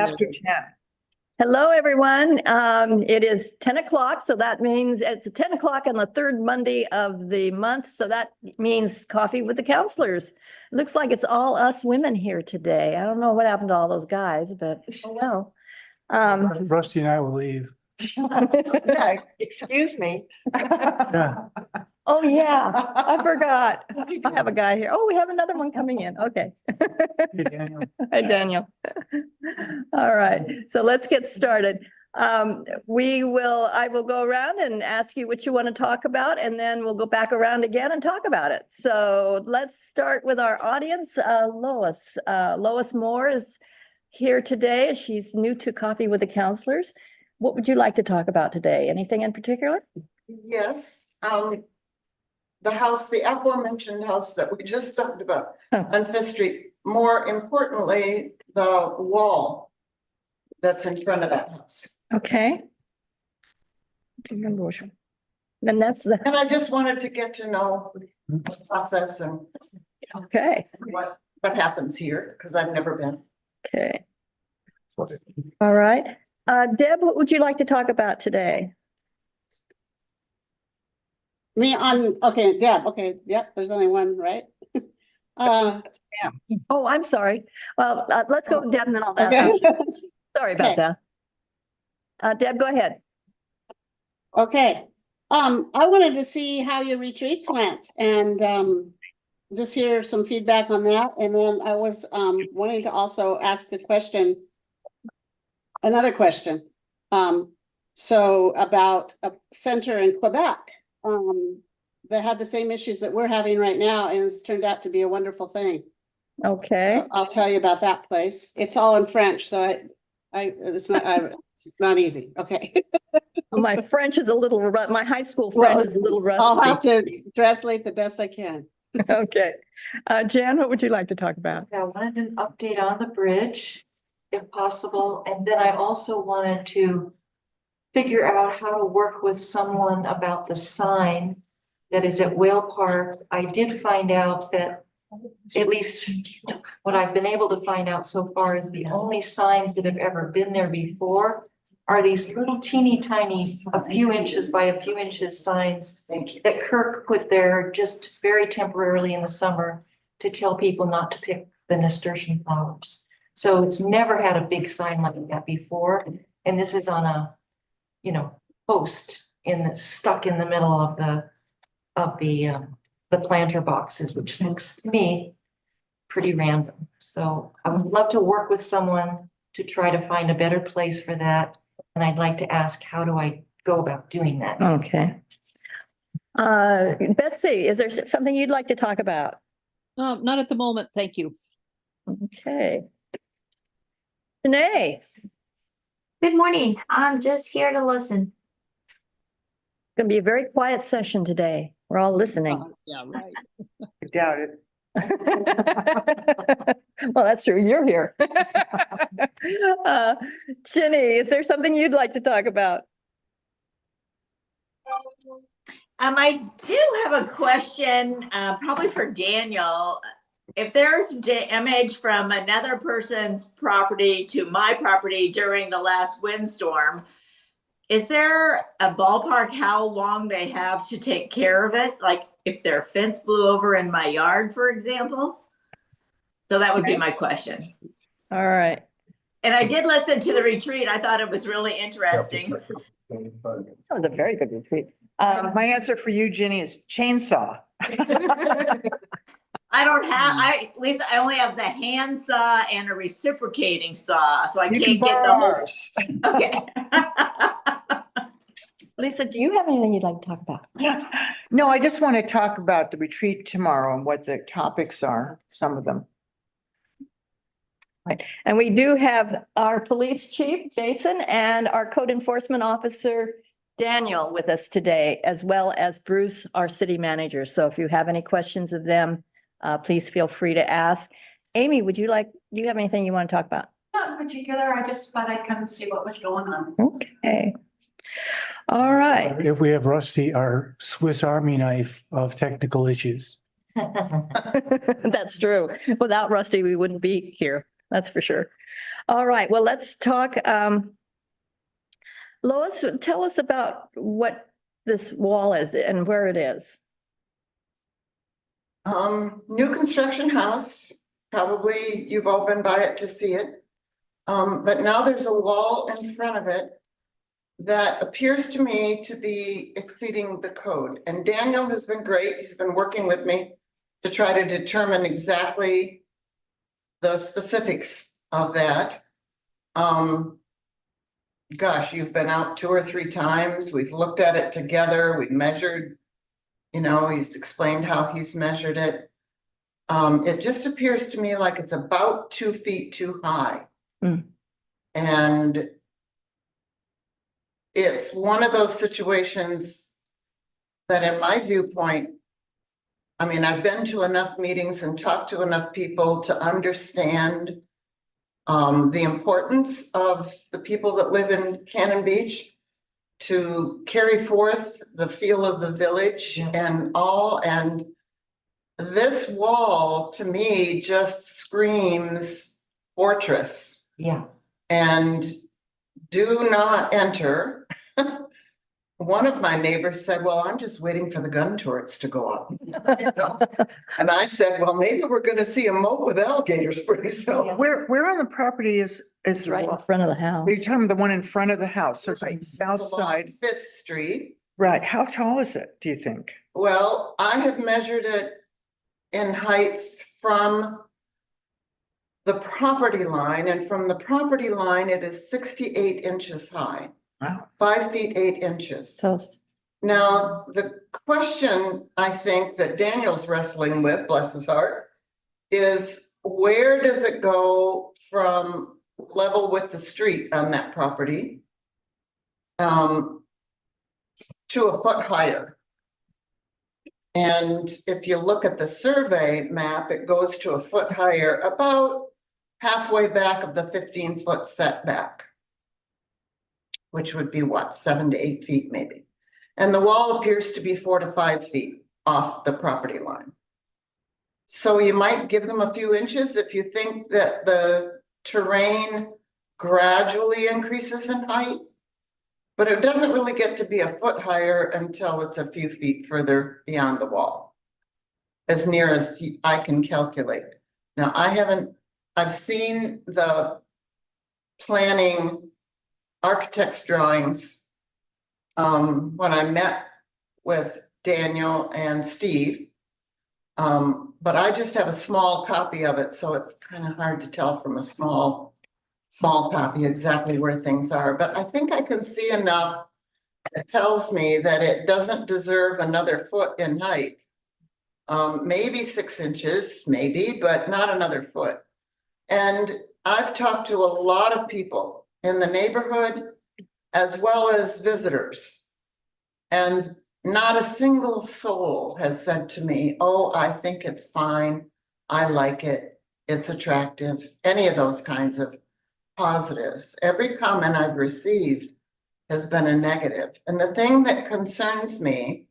After 10. Hello, everyone. It is 10 o'clock, so that means it's 10 o'clock on the third Monday of the month. So that means coffee with the counselors. Looks like it's all us women here today. I don't know what happened to all those guys, but oh well. Rusty and I will leave. Yeah, excuse me. Yeah. Oh, yeah, I forgot. I have a guy here. Oh, we have another one coming in. Okay. Hey, Daniel. Hi, Daniel. All right, so let's get started. I will go around and ask you what you want to talk about, and then we'll go back around again and talk about it. So let's start with our audience. Lois. Lois Moore is here today. She's new to Coffee with the Counselors. What would you like to talk about today? Anything in particular? Yes, the house, the aforementioned house that we just talked about on Fifth Street. More importantly, the wall that's in front of that house. Okay. Can't remember which one. Then that's the, And I just wanted to get to know the process and okay, what happens here, because I've never been. okay. All right. Deb, what would you like to talk about today? Me on, okay, Deb, okay, yep, there's only one, right? Oh, I'm sorry. Well, let's go with Deb and then I'll Okay. ask you. Sorry about Okay. that. Deb, go ahead. Okay, I wanted to see how your retreats went and just hear some feedback on that. And then I was wanting to also ask a question, another question. So about a center in Quebec that had the same issues that we're having right now, and it's turned out to be a wonderful thing. Okay. So I'll tell you about that place. It's all in French, so it's not easy. Okay. My French is a little, my high school French Well, is a little I'll have rusty. to translate the best I can. Okay. Jan, what would you like to talk about? I wanted an update on the bridge, if possible, and then I also wanted to figure out how to work with someone about the sign that is at Whale Park. I did find out that, at least what I've been able to find out so far, is the only signs that have ever been there before are these little teeny tiny, a few inches by a few inches signs Thank you. that Kirk put there just very temporarily in the summer to tell people not to pick the nasturtium flowers. So it's never had a big sign like that before. And this is on a, post stuck in the middle of the planter boxes, which looks to me pretty random. So I would love to work with someone to try to find a better place for that. And I'd like to ask, how do I go about doing that? Okay. Betsy, is there something you'd like to talk about? Not at the moment, thank you. Okay. Janae, Good morning. I'm just here to listen. gonna be a very quiet session today. We're all listening. Yeah, right. I doubt it. Well, that's true. You're here. Ginny, is there something you'd like to talk about? I do have a question, probably for Daniel. If there's damage from another person's property to my property during the last windstorm, is there a ballpark how long they have to take care of it? Like if their fence blew over in my yard, for example? So that would be my question. All right. And I did listen to the retreat. I thought it was really interesting. That was a very good retreat. My answer for you, Ginny, is chainsaw. I don't have, at least I only have the hand saw and a reciprocating saw, so I You can't can get the borrow whole. ours. Okay. Lisa, do you have anything you'd like to talk about? No, I just want to talk about the retreat tomorrow and what the topics are, some of them. Right. And we do have our police chief, Jason, and our code enforcement officer, Daniel, with us today, as well as Bruce, our city manager. So if you have any questions of them, please feel free to ask. Amy, do you have anything you want to talk about? Not in particular, I just thought I'd come and see what was going on. Okay. All right. If we have Rusty, our Swiss Army knife of technical issues. That's true. Without Rusty, we wouldn't be here. That's for sure. All right, well, let's talk, Lois, tell us about what this wall is and where it is. New construction house, probably you've all been by it to see it. But now there's a wall in front of it that appears to me to be exceeding the code. And Daniel has been great. He's been working with me to try to determine exactly the specifics of that. Gosh, you've been out 2 or 3 times. We've looked at it together. We've measured, you know, he's explained how he's measured it. It just appears to me like it's about 2 feet too high. And it's one of those situations that in my viewpoint, I mean, I've been to enough meetings and talked to enough people to understand the importance of the people that live in Cannon Beach to carry forth the feel of the village and all. And this wall to me just screams fortress. Yeah. And do not enter. One of my neighbors said, well, I'm just waiting for the gun turrets to go up. You know? And I said, well, maybe we're gonna see a moat with alligators pretty soon. Where on the property is It's right in the front of the house. Are you talking the one in front of the house? So it's Right. the south It's along side, Fifth Street. right? How tall is it, do you think? Well, I have measured it in heights from the property line, and from the property line, it is 68 inches high. Wow. 5 feet 8 inches. So, Now, the question I think that Daniel's wrestling with, bless his heart, is where does it go from level with the street on that property to a foot higher? And if you look at the survey map, it goes to a foot higher, about halfway back of the 15-foot setback, which would be what, 7 to 8 feet maybe. And the wall appears to be 4 to 5 feet off the property line. So you might give them a few inches if you think that the terrain gradually increases in height. But it doesn't really get to be a foot higher until it's a few feet further beyond the wall, as near as I can calculate. Now, I've seen the planning architect's drawings when I met with Daniel and Steve. But I just have a small copy of it, so it's kind of hard to tell from a small copy exactly where things are. But I think I can see enough that tells me that it doesn't deserve another foot in height. Maybe 6 inches, maybe, but not another foot. And I've talked to a lot of people in the neighborhood as well as visitors. And not a single soul has said to me, oh, I think it's fine. I like it. It's attractive. Any of those kinds of positives. Every comment I've received has been a negative. And the thing that concerns me,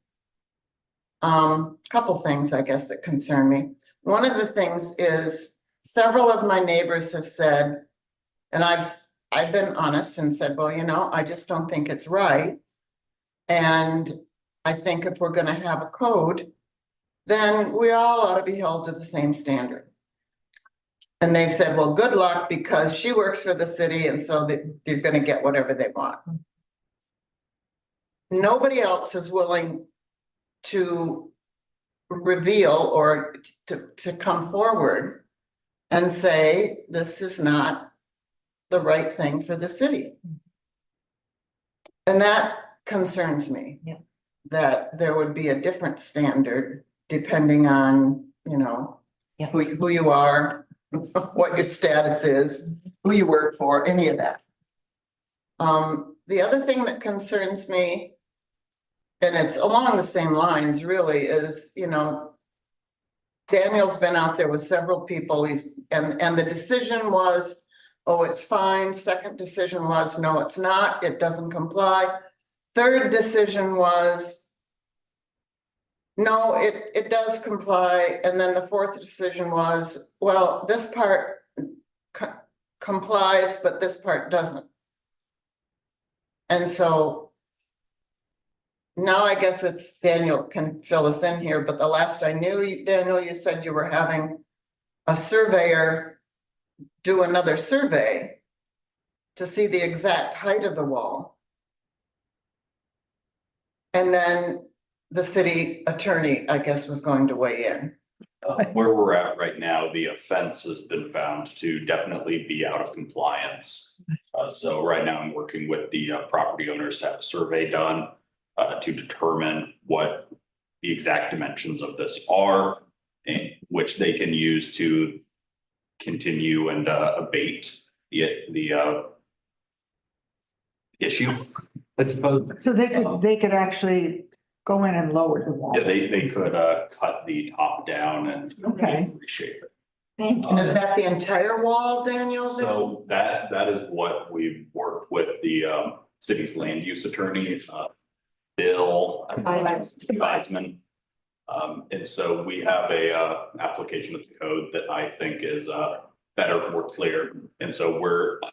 couple things, I guess, that concern me. One of the things is several of my neighbors have said, and I've been honest and said, well, you know, I just don't think it's right. And I think if we're gonna have a code, then we all ought to be held to the same standard. And they've said, well, good luck, because she works for the city and so they're gonna get whatever they want. Nobody else is willing to reveal or to come forward and say, this is not the right thing for the city. And that concerns me. Yeah. That there would be a different standard depending on, you know, Yeah. who you are, what your status is, who you work for, any of that. The other thing that concerns me, and it's along the same lines really, is, you know, Daniel's been out there with several people, and the decision was, oh, it's fine. Second decision was, no, it's not, it doesn't comply. Third decision was, no, it does comply. And then the fourth decision was, well, this part complies, but this part doesn't. And so now I guess it's Daniel can fill us in here, but the last I knew, Daniel, you said you were having a surveyor do another survey to see the exact height of the wall. And then the city attorney, I guess, was going to weigh in. Where we're at right now, the offense has been found to definitely be out of compliance. So right now I'm working with the property owners to have a survey done to determine what the exact dimensions of this are, and which they can use to continue and abate the issue, I suppose. So they could actually go in and lower the wall. Yeah, they could cut the top down and Okay. reshape it. Thank you. And is that the entire wall, Daniel? then? So that is what we've worked with the city's land use attorney, Bill Weisman. And so we have a application of the code that I think is better, more clear. And so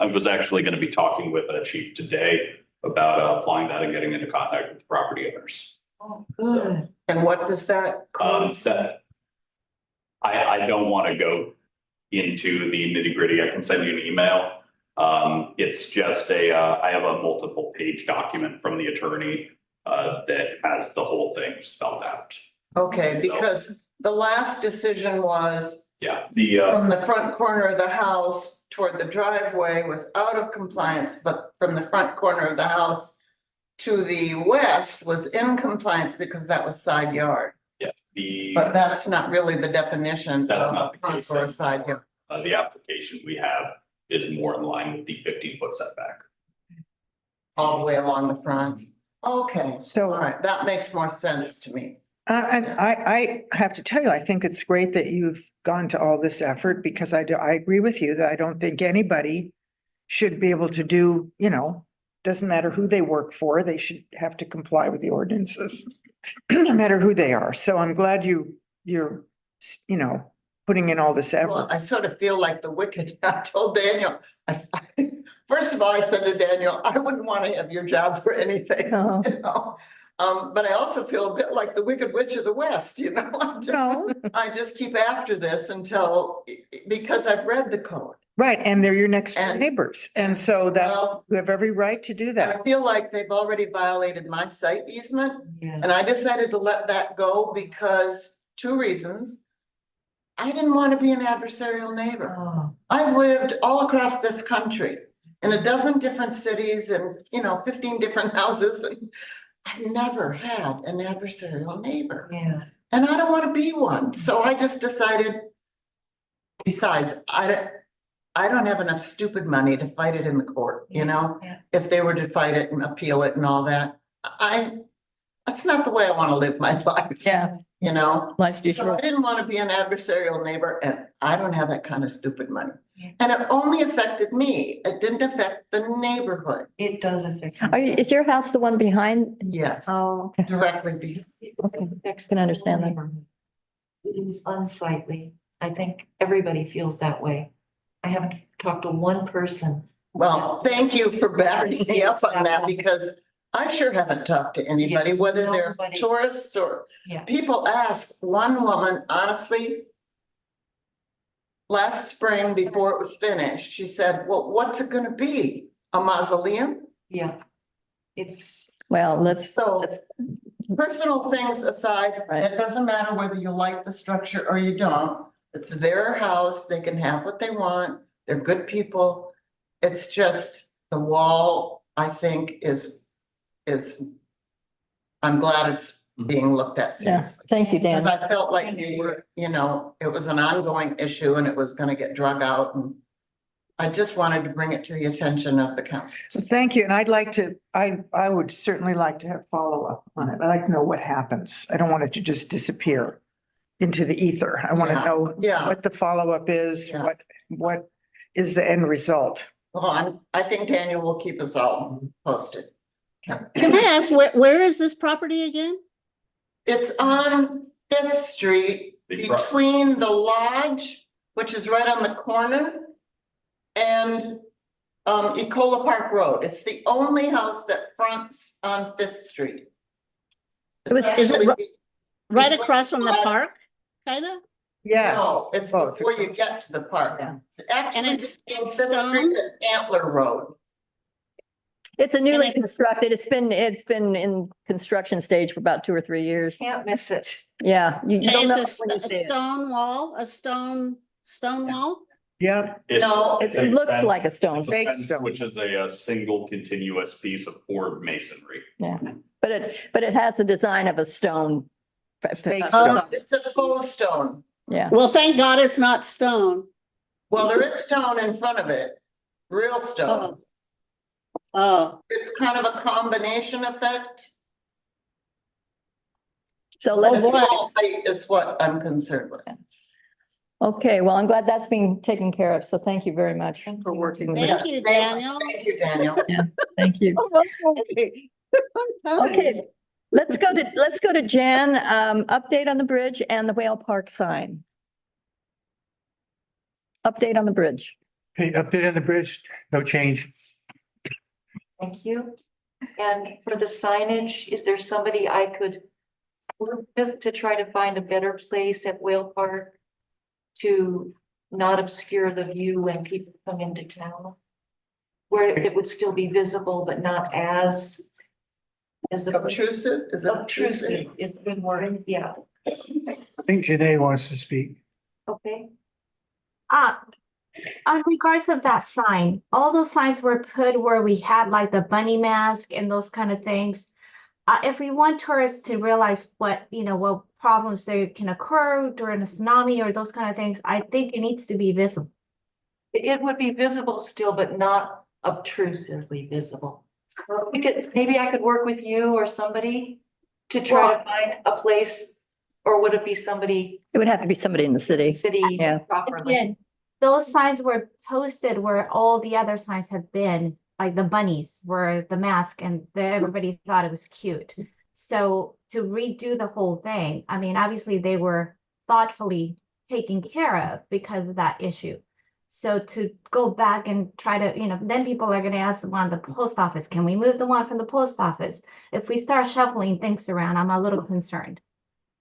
I was actually going to be talking with a chief today about applying that and getting into contact with property owners. Oh, good. And what does that? That I don't want to go into the nitty gritty. I can send you an email. It's just I have a multiple page document from the attorney that has the whole thing spelled out. Okay, So- because the last decision was Yeah, from the front corner of the house toward the driveway was out of compliance, but from the front corner of the house to the west was in compliance because that was side yard. But that's not really the definition That's of not the front case or anymore. side yard. the application we have is more in line with the 15-foot setback. All the way along the front. Okay, all So, right, that makes more sense to me. and I have to tell you, I think it's great that you've gone to all this effort because I agree with you that I don't think anybody should be able to do, doesn't matter who they work for, they should have to comply with the ordinances, no matter who they are. So I'm glad you're putting in all this Well, effort. I sort of feel like the wicked. I told Daniel, first of all, I said to Daniel, I wouldn't want to have your job for anything, Oh. you know? But I also feel a bit like the Wicked Witch of the West, No. I just keep after this because I've read the code. Right, and they're your next door And- neighbors. And so that Well, you have every right to do I that. feel like they've already violated my site easement. Yeah. And I decided to let that go because 2 reasons. I didn't want to be an adversarial neighbor. Oh, I've lived all across this country in a dozen different cities and, 15 different houses. And I've never had an adversarial neighbor yeah. and I don't want to be one. So I just decided, besides, I don't have enough stupid money to fight it in the court, Yeah. if they were to fight it and appeal it and all that. That's not the way I want to live my life. Yeah. Life's too So I short. didn't want to be an adversarial neighbor and I don't have that kind of stupid money. Yeah. And it only affected me. It didn't affect the neighborhood. It does affect. Is your house the one behind? Yes, Oh, okay. directly behind. Okay, can understand that. It's unsightly. I think everybody feels that way. I haven't talked to one person. Well, thank you for backing me up on that because I sure haven't talked to anybody, Yeah, whether they're nobody. tourists or Yeah. people ask. One woman, honestly, last spring before it was finished, she said, well, what's it gonna be? A mausoleum? Yeah. It's, Well, let's, So personal things aside, Right. it doesn't matter whether you like the structure or you don't. It's their house. They can have what they want. They're good people. It's just the wall, I think, is, I'm glad it's being looked at yeah, seriously. thank you, Dan. Because I felt like it was an ongoing issue and it was gonna get drug out and I just wanted to bring it to the attention of the council. Thank you. And I would certainly like to have follow-up on it. I'd like to know what happens. I don't want it to just disappear into the ether. I want to Yeah, know yeah. what the follow-up is, Yeah. what is the end result? Well, I think Daniel will keep us all posted. Can I ask, where is this property again? It's on Fifth Street The pro- between the lodge, which is right on the corner, and Ecola Park Road. It's the only house that fronts on Fifth Street. It was- It's Is it actually- Right across from the park, kinda? Yes. No, it's Oh, it's before you across. get to the park. Yeah. It's actually it's between Fifth stone? Street and Antler Road. It's a newly And constructed, it's been in construction stage for about 2 or 3 years. Can't miss it. Yeah, you'll And know it's when you a see it. stone wall, a stone wall? Yep, No, It's it a looks fence- like a stone. It's a Fake fence, stone. which is a single continuous piece of poured masonry. Yeah, but it has the design of a stone. Fake it's a faux stone. Yeah, Well, thank God it's not stone. Well, there is stone in front of it, real stone. Oh, It's kind of a combination effect. so The let's, boy. small height is what I'm concerned with. okay, well, I'm glad that's being taken care of. So thank you very much for working with thank us. you, Daniel. Thank you, Daniel. Thank you. Okay, let's go to Jan, update on the bridge and the Whale Park sign. Update on the bridge. Okay, update on the bridge, no change. Thank you. And for the signage, is there somebody I could work with to try to find a better place at Whale Park to not obscure the view when people come into town? Where it would still be visible, but not as Obtrusive, is it obtrusive is a good word, yeah, I think Janae wants to speak. okay. On regards of that sign, all those signs were put where we had like the bunny mask and those kind of things. If we want tourists to realize what problems they can occur during a tsunami or those kind of things, I think it needs to be visible. It would be visible still, but not obtrusively visible. So maybe I could work with you or somebody to try to find a place, or would it be somebody, It would have to be somebody in the city. city Yeah. properly? Again, those signs were posted where all the other signs have been, like the bunnies were the mask and everybody thought it was cute. So to redo the whole thing, I mean, obviously they were thoughtfully taken care of because of that issue. So to go back and try to, then people are gonna ask the one at the post office, can we move the one from the post office? If we start shuffling things around, I'm a little concerned.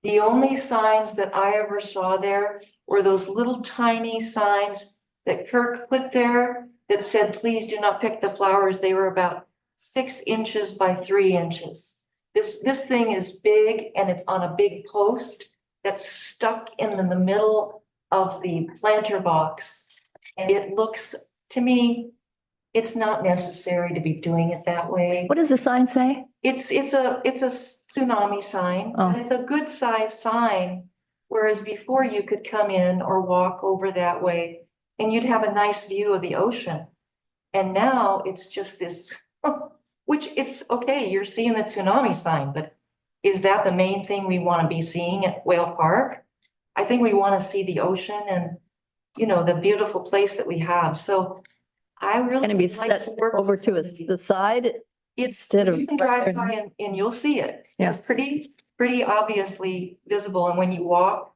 The only signs that I ever saw there were those little tiny signs that Kirk put there that said, please do not pick the flowers. They were about 6 inches by 3 inches. This thing is big and it's on a big post that's stuck in the middle of the planter box. And it looks, to me, it's not necessary to be doing it that way. What does the sign say? It's a tsunami sign, Oh. and it's a good sized sign. Whereas before you could come in or walk over that way and you'd have a nice view of the ocean. And now it's just this, which it's okay, you're seeing the tsunami sign, but is that the main thing we want to be seeing at Whale Park? I think we want to see the ocean and, the beautiful place that we have. So I really Going to be would like set to work over with to somebody. the side? It's, Instead of you can right drive there. by and you'll see it. Yeah. It's pretty obviously visible. And when you walk,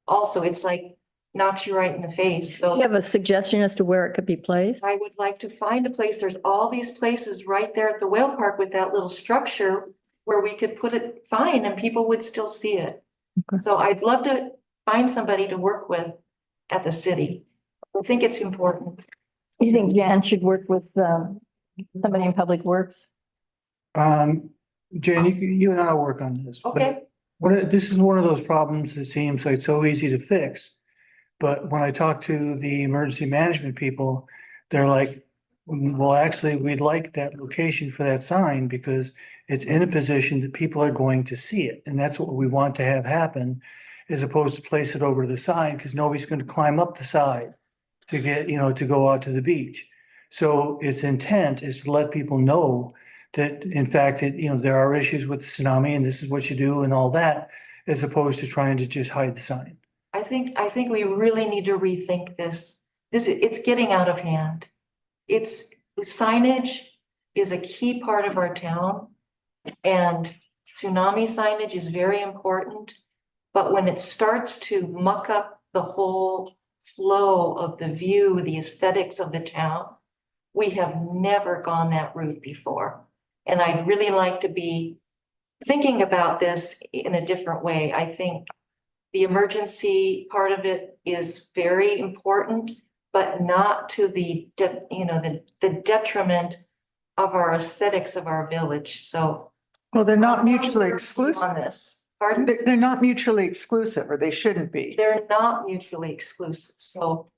also, it's like knocks you right in the face. Do you So have a suggestion as to where it could be placed? I would like to find a place. There's all these places right there at the whale park with that little structure where we could put it fine and people would still see it. Okay. So I'd love to find somebody to work with at the city. I think it's important. You think Jan should work with somebody in Public Works? Jan, you and I will work on this. but Okay, this is one of those problems that seems like so easy to fix. But when I talk to the emergency management people, they're like, well, actually, we'd like that location for that sign because it's in a position that people are going to see it. And that's what we want to have happen, as opposed to place it over to the side, because nobody's going to climb up the side to get, to go out to the beach. So its intent is to let people know that in fact, there are issues with the tsunami and this is what you do and all that, as opposed to trying to just hide the sign. I think we really need to rethink this. It's getting out of hand. Signage is a key part of our town. And tsunami signage is very important. But when it starts to muck up the whole flow of the view, the aesthetics of the town. We have never gone that route before. And I'd really like to be thinking about this in a different way. I think the emergency part of it is very important, but not to the detriment of our aesthetics of our village. So Well, they're not mutually on exclusive. this, pardon? They're not mutually exclusive, or they shouldn't be. They're not mutually exclusive. So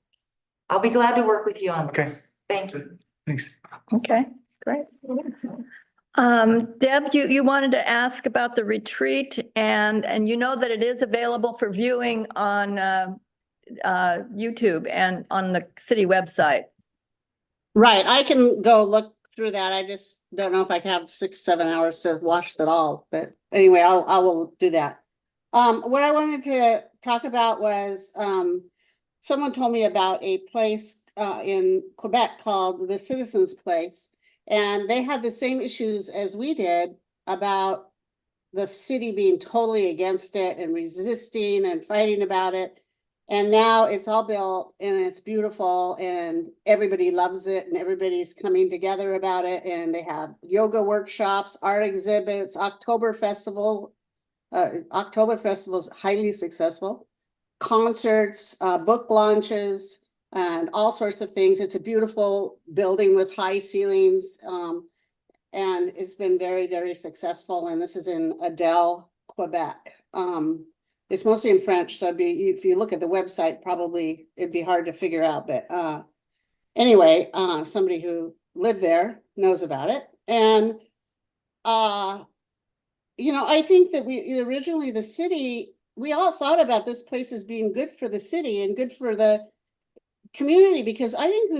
I'll be glad to work with you on this. Thank you. Thanks. Okay, great. Deb, you wanted to ask about the retreat and you know that it is available for viewing on YouTube and on the city website. Right, I can go look through that. I just don't know if I can have 6, 7 hours to watch that all, but anyway, I will do that. What I wanted to talk about was, someone told me about a place in Quebec called the Citizens Place. And they had the same issues as we did about the city being totally against it and resisting and fighting about it. And now it's all built and it's beautiful and everybody loves it and everybody's coming together about it. And they have yoga workshops, art exhibits, October Festival. October Festival is highly successful. Concerts, book launches, and all sorts of things. It's a beautiful building with high ceilings. And it's been very, very successful. And this is in Adel, Quebec. It's mostly in French, so if you look at the website, probably it'd be hard to figure out. But anyway, somebody who lived there knows about it. And I think that we originally, the city, we all thought about this place as being good for the city and good for the community, because I think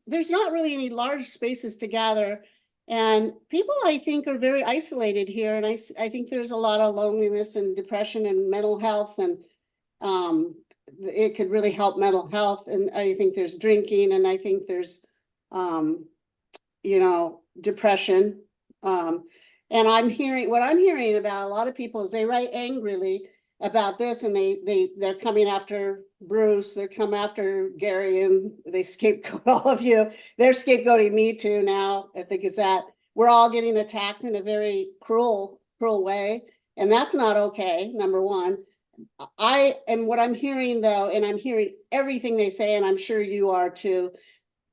there's not really any large spaces to gather. And people, I think, are very isolated here. And I think there's a lot of loneliness and depression and mental health. And it could really help mental health. And I think there's drinking, and I think there's, depression. And what I'm hearing about a lot of people is they write angrily about this, and they're coming after Bruce, they're coming after Gary, and they scapegoat all of you. They're scapegoating me too now at the Gazette. We're all getting attacked in a very cruel way, and that's not okay, number one. What I'm hearing though, and I'm hearing everything they say, and I'm sure you are too,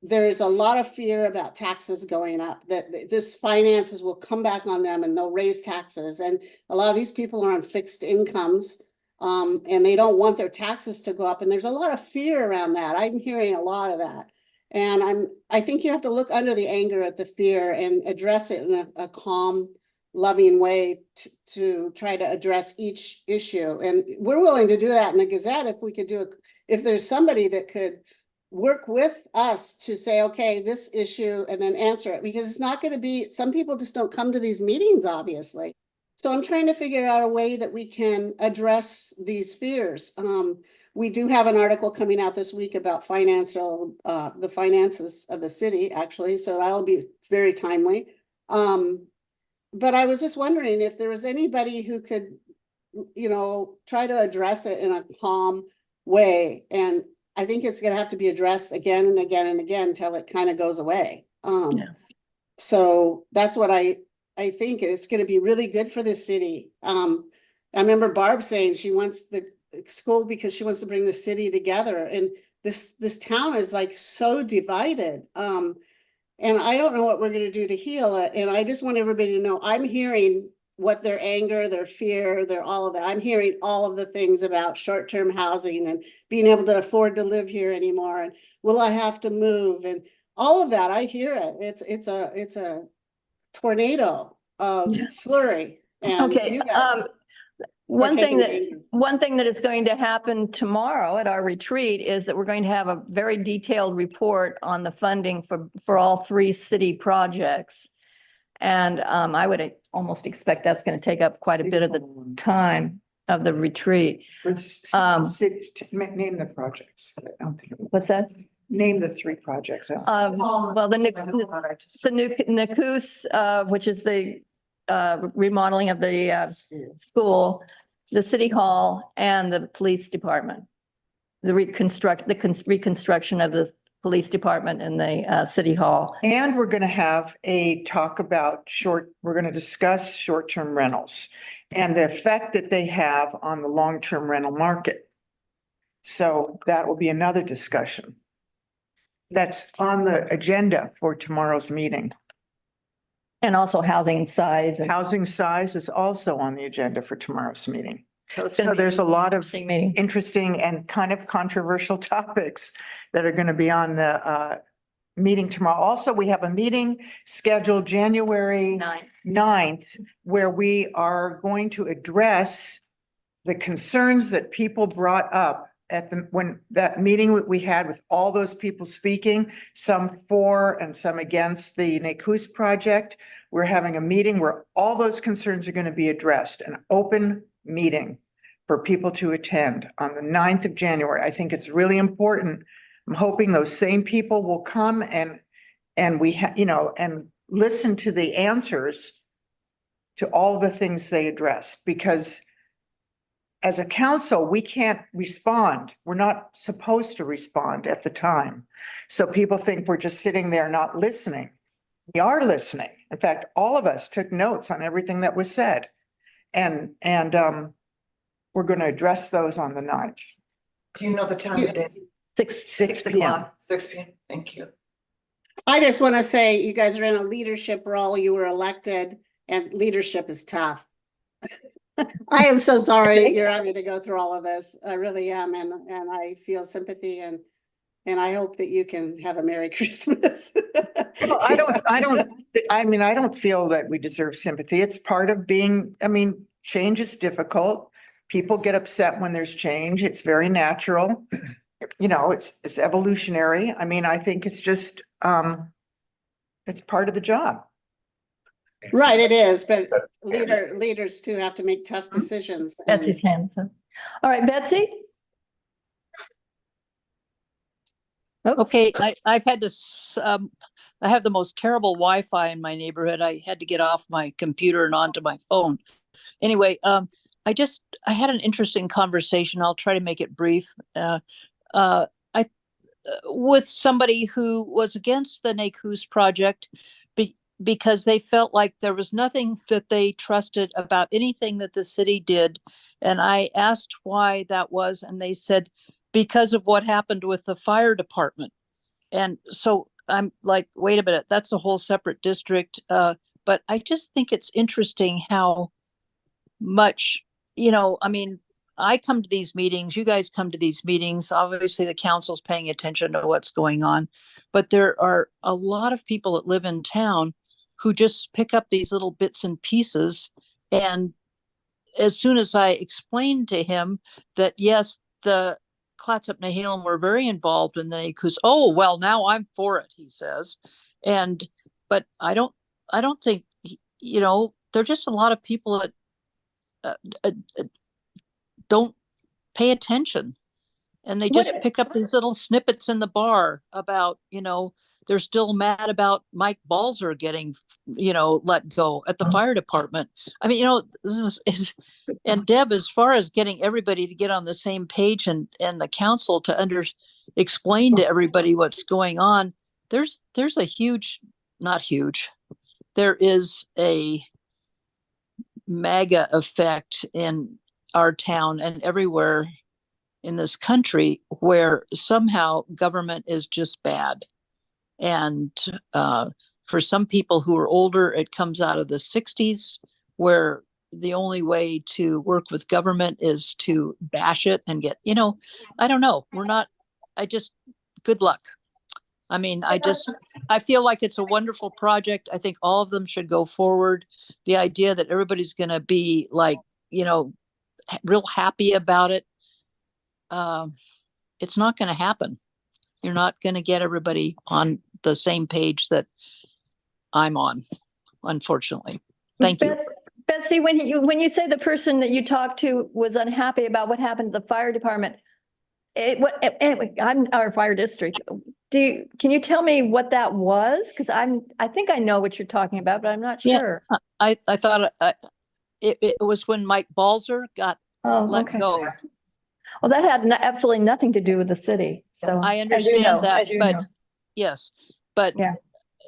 there's a lot of fear about taxes going up, that this finances will come back on them and they'll raise taxes. And a lot of these people are on fixed incomes, and they don't want their taxes to go up. And there's a lot of fear around that. I'm hearing a lot of that. And I think you have to look under the anger at the fear and address it in a calm, loving way to try to address each issue. And we're willing to do that in the Gazette if there's somebody that could work with us to say, okay, this issue, and then answer it, because it's not going to be, some people just don't come to these meetings, obviously. So I'm trying to figure out a way that we can address these fears. We do have an article coming out this week about the finances of the city, actually, so that'll be very timely. But I was just wondering if there was anybody who could, try to address it in a calm way. And I think it's going to have to be addressed again and again and again until it kind of goes away. So that's what I think is going to be really good for the city. I remember Barb saying she wants the school because she wants to bring the city together, and this town is like so divided. And I don't know what we're going to do to heal it. And I just want everybody to know I'm hearing what their anger, their fear, their all of that. I'm hearing all of the things about short-term housing and being able to afford to live here anymore. And will I have to move? And all of that, I hear it. It's a tornado of flurry. And Okay, you guys one thing taking that is going to happen tomorrow at our retreat is that we're going to have a very detailed report on the funding for all 3 city projects. And I would almost expect that's going to take up quite a bit of the time of the retreat. For cities, name the projects. I don't think. What's that? Name the 3 projects. Well, the NACUS, which is the remodeling of the school, the city hall, and the police department. the reconstruction of the police department and the city hall. And we're going to have a talk about we're going to discuss short-term rentals and the effect that they have on the long-term rental market. So that will be another discussion. That's on the agenda for tomorrow's meeting. And also housing size. And Housing size is also on the agenda for tomorrow's meeting. so it's gonna So be there's a lot of interesting meeting. interesting and kind of controversial topics that are going to be on the meeting tomorrow. Also, we have a meeting scheduled January 9th, where we are going to address the concerns that people brought up when that meeting we had with all those people speaking, some for and some against the Nakus project. We're having a meeting where all those concerns are going to be addressed, an open meeting for people to attend on the 9th of January. I think it's really important. I'm hoping those same people will come and and listen to the answers to all the things they address, because as a council, we can't respond. We're not supposed to respond at the time. So people think we're just sitting there not listening. We are listening. In fact, all of us took notes on everything that was said. And we're going to address those on the 9th. Do you know the time of day? 6 p.m. 6 p.m. Thank you. I just want to say, you guys are in a leadership role. You were elected, and leadership is tough. I am so sorry you're having to go through all of this. I really am, and I feel sympathy, and I hope that you can have a Merry Christmas. Well, I don't feel that we deserve sympathy. It's part of being, change is difficult. People get upset when there's change. It's very natural. It's evolutionary. I think it's just, it's part of the job. Right, it is, but leaders too have to make tough decisions. and- Betsy's hands up. All right, Betsy? Oops. Okay, I've had this, I have the most terrible Wi-Fi in my neighborhood. I had to get off my computer and onto my phone. Anyway, I had an interesting conversation. I'll try to make it brief. With somebody who was against the Nakus project because they felt like there was nothing that they trusted about anything that the city did. And I asked why that was, and they said, because of what happened with the fire department. And so I'm like, wait a minute, that's a whole separate district. But I just think it's interesting how much, I come to these meetings, you guys come to these meetings, obviously the council's paying attention to what's going on, but there are a lot of people that live in town who just pick up these little bits and pieces. And as soon as I explained to him that, yes, the Clatsop Nehalem were very involved in the Nakus, oh, well, now I'm for it, he says. But I don't think, there are just a lot of people that don't pay attention, and they just pick up these little snippets in the bar about, they're still mad about Mike Balzer getting, let go at the fire department. This is, and Deb, as far as getting everybody to get on the same page and the council to explain to everybody what's going on, there's a not huge, there is a mega effect in our town and everywhere in this country where somehow government is just bad. And for some people who are older, it comes out of the 60s, where the only way to work with government is to bash it and get, I don't know. Good luck. I feel like it's a wonderful project. I think all of them should go forward. The idea that everybody's going to be like, real happy about it. It's not going to happen. You're not going to get everybody on the same page that I'm on, unfortunately. Thank you. Betsy, when you say the person that you talked to was unhappy about what happened to the fire department, I'm our fire district. Can you tell me what that was? Because I think I know what you're talking about, but I'm not sure. I thought it was when Mike Balzer got let go. Well, that had absolutely nothing to do with the city, so. I as you understand know, that, as you but know. yes, but Yeah.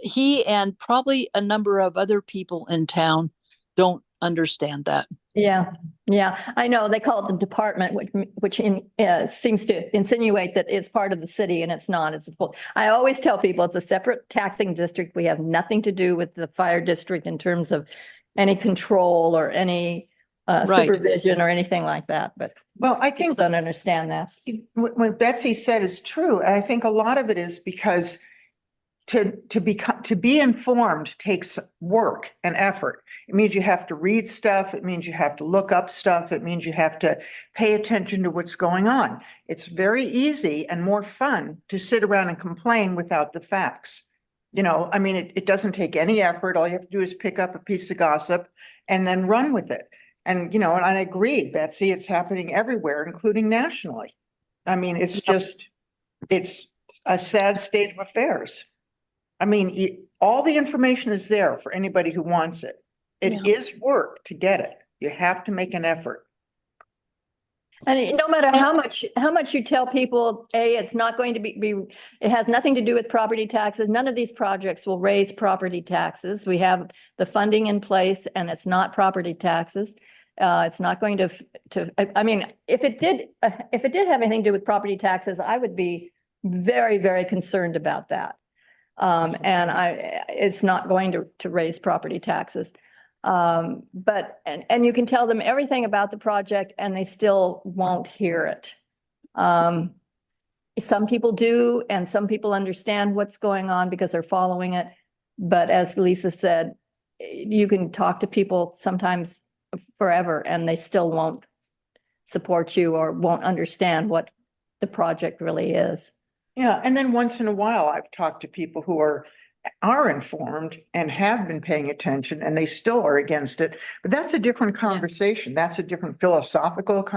he and probably a number of other people in town don't understand that. Yeah, yeah, I know. They call it the department, which seems to insinuate that it's part of the city and it's not. It's a full, I always tell people it's a separate taxing district. We have nothing to do with the fire district in terms of any control or any Right. supervision or anything like that, but Well, I people think don't understand that. what Betsy said is true. And I think a lot of it is because to be informed takes work and effort. It means you have to read stuff. It means you have to look up stuff. It means you have to pay attention to what's going on. It's very easy and more fun to sit around and complain without the facts. You know, I mean, it doesn't take any effort. All you have to do is pick up a piece of gossip and then run with it. And, you know, and I agree, Betsy, it's happening everywhere, including nationally. I mean, it's a sad state of affairs. I mean, all the information is there for anybody who wants it. It is work to get it. You have to make an effort. And no matter how much you tell people, it's not going to be, it has nothing to do with property taxes. None of these projects will raise property taxes. We have the funding in place and it's not property taxes. It's not going to, I mean, if it did have anything to do with property taxes, I would be very, very concerned about that. And it's not going to raise property taxes. But you can tell them everything about the project and they still won't hear it. Some people do, and some people understand what's going on because they're following it. But as Lisa said, you can talk to people sometimes forever and they still won't support you or won't understand what the project really is. Yeah, and then once in a while, I've talked to people who are informed and have been paying attention and they still are against it. But that's a different conversation. That's a different philosophical,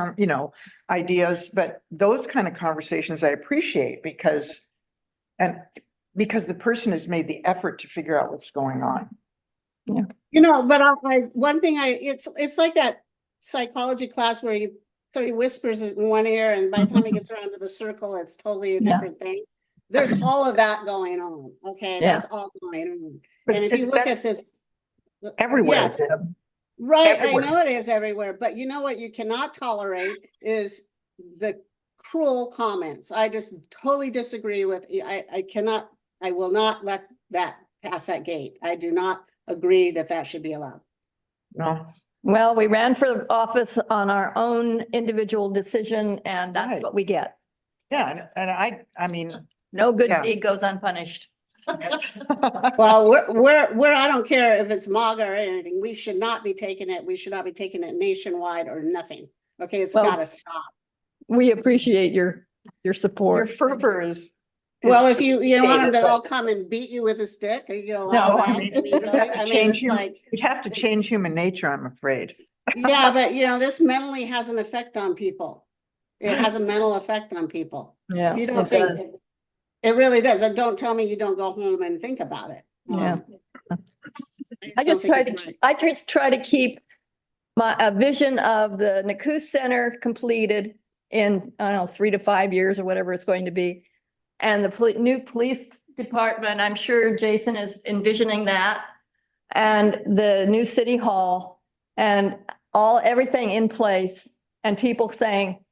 ideas. But those kind of conversations I appreciate because the person has made the effort to figure out what's going on. Yeah. You know, but it's like that psychology class where he whispers it in one ear and by the time he gets around to the circle, it's totally a different thing. There's all of that going on. Okay, that's all going on. But And if you look at this everywhere. yes, right, Everywhere. I know it is everywhere, but you know what you cannot tolerate is the cruel comments. I just totally disagree with, I will not let that pass that gate. I do not agree that should be allowed. No. Well, we ran for office on our own individual decision and that's Right. what we get. Yeah, and I mean. No good Yeah. deed goes unpunished. Well, we're I don't care if it's MAGA or anything. We should not be taking it. We should not be taking it nationwide or nothing. Okay, it's Well, gotta stop. We appreciate your Your support. fervor is. Well, if you want them to but- all come and beat you with a stick, are you gonna No, allow I that? mean, I mean, you just have to I mean, change it's human, like, you'd have to change human nature, I'm afraid. yeah, but this mentally has an effect on people. It has a mental effect on people. Yeah. If you don't it think, does. it really does. And don't tell me you don't go home and think about it. Yeah. I I just try to keep a vision of the Nakus Center completed in, I don't know, 3 to 5 years or whatever it's going to be. And the new police department, I'm sure Jason is envisioning that. And the new city hall and everything in place and people saying,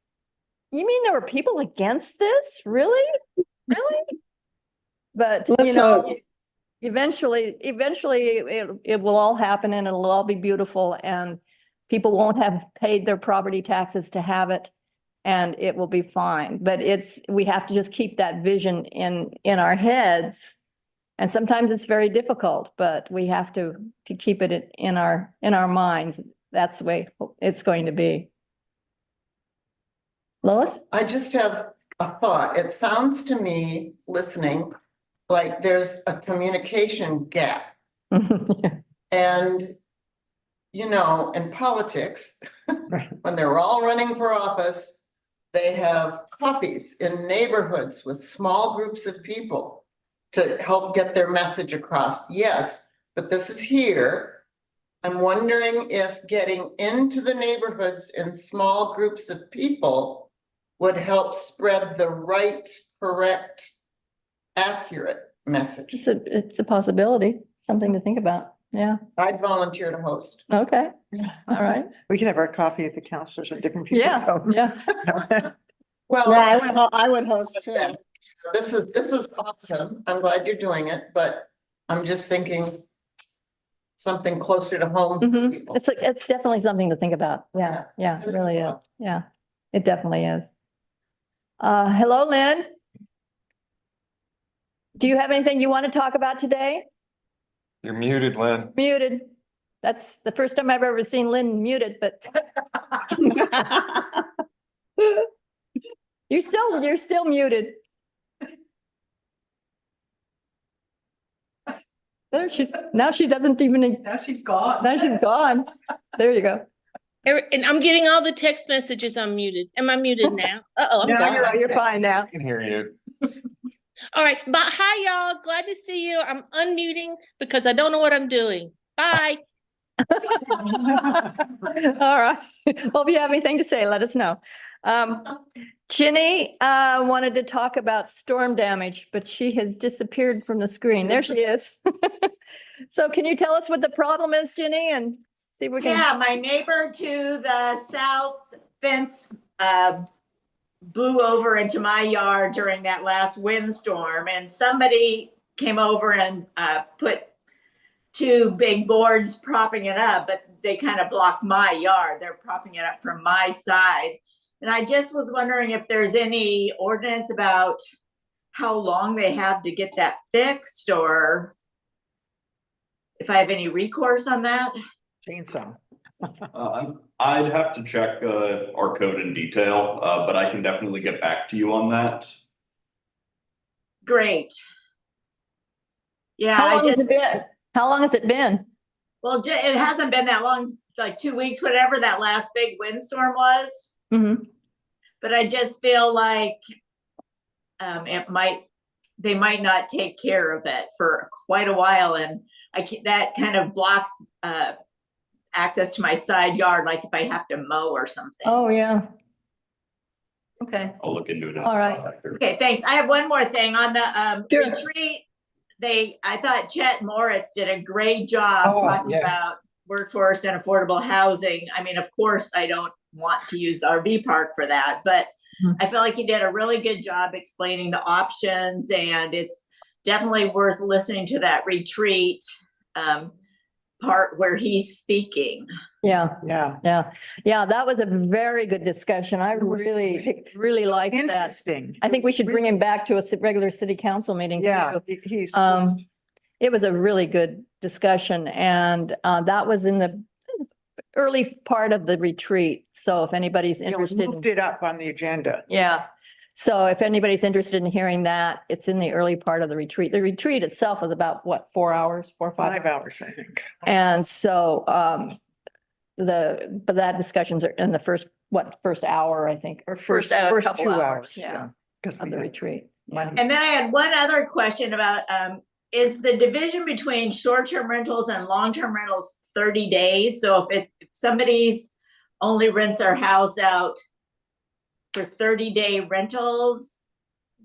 you mean there were people against this? Really? Really? But, Let's hope. eventually it will all happen and it'll all be beautiful and people won't have paid their property taxes to have it and it will be fine. But we have to just keep that vision in our heads. And sometimes it's very difficult, but we have to keep it in our minds. That's the way it's going to be. Lois? I just have a thought. It sounds to me, listening, like there's a communication gap. And, in politics, when they're all running for office, they have coffees in neighborhoods with small groups of people to help get their message across. Yes, but this is here. I'm wondering if getting into the neighborhoods in small groups of people would help spread the right, correct, accurate message. It's a possibility, something to think about. Yeah, I'd volunteer to host. okay, all right. We can have our coffee at the Councilors and different people. Yeah, so. yeah. Well, Yeah, I would host too. this is awesome. I'm glad you're doing it, but I'm just thinking something closer to home for Mhm. people. It's definitely something to think about. Yeah, yeah, it really is. Yeah, it definitely is. Hello, Lynn. Do you have anything you want to talk about today? You're muted, Lynn. Muted. That's the first time I've ever seen Lynn muted, but you're still muted. There now she doesn't even, Now she's gone. now she's gone. There you go. And I'm getting all the text messages unmuted. Am I muted now? Uh-oh, I'm No, gone. you're fine now. I can hear you. All right, but hi, y'all. Glad to see you. I'm unmuting because I don't know what I'm doing. Bye. All right. Well, if you have anything to say, let us know. Ginny wanted to talk about storm damage, but she has disappeared from the screen. There she is. So can you tell us what the problem is, Ginny, and see if we can? Yeah, my neighbor to the south fence blew over into my yard during that last windstorm, and somebody came over and put two big boards propping it up, but they kind of block my yard. They're propping it up from my side. And I just was wondering if there's any ordinance about how long they have to get that fixed, or if I have any recourse on that. Chainsaw. I'd have to check our code in detail, but I can definitely get back to you on that. Great. Yeah, How long has it been? How long has it been? Well, it hasn't been that long, like 2 weeks, whatever that last big windstorm was. Mhm. But I just feel like they might not take care of it for quite a while, and that kind of blocks access to my side yard, like if I have to mow or something. Oh, yeah. Okay, I'll look into it. all right. Okay, thanks. I have one more thing on the Sure. retreat. I thought Chet Moritz did a great job talking about workforce and affordable housing. I mean, of course, I don't want to use the RV park for that, but I feel like he did a really good job explaining the options, and it's definitely worth listening to that retreat part where he's speaking. Yeah, Yeah. yeah. That was a very good discussion. I It was really liked that. Interesting. I think we should bring him back to a regular city council meeting Yeah, too. he's. It was a really good discussion, and that was in the early part of the retreat. So if anybody's interested, Moved it up on the agenda. yeah. So if anybody's interested in hearing that, it's in the early part of the retreat. The retreat itself was about what, 4 hours, 4 or 5? 5 hours, I think. And so but that discussions are in the first hour, I think, or first couple 2 hours, hours. yeah, Because of the retreat. And then I had one other question about, is the division between short-term rentals and long-term rentals 30 days? So if somebody's only rents their house out for 30-day rentals,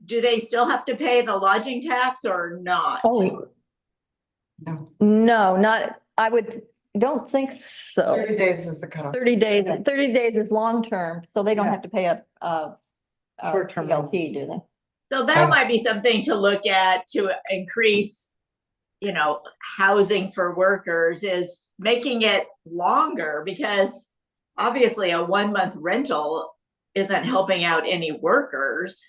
do they still have to pay the lodging tax or not? Oh, no, don't think so. 30 days is the cutoff. 30 days is long-term, so they don't Yeah. have to pay a Short-term PLT, do they? So that might be something to look at to increase, housing for workers, is making it longer, because obviously a 1-month rental isn't helping out any workers.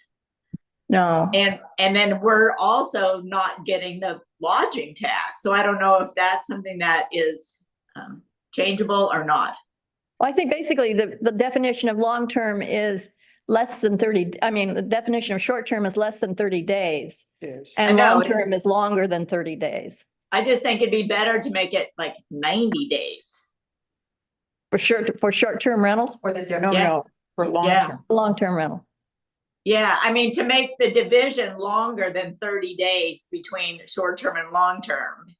No. And then we're also not getting the lodging tax. So I don't know if that's something that is changeable or not. Well, I think basically the definition of long-term is less than 30, the definition of short-term is less than 30 days. Yes. And I know. long-term is longer than 30 days. I just think it'd be better to make it like 90 days. For short-term rentals? For the No, Yeah. no, for long Yeah. term. Long-term rental. Yeah, I mean, to make the division longer than 30 days between short-term and long-term.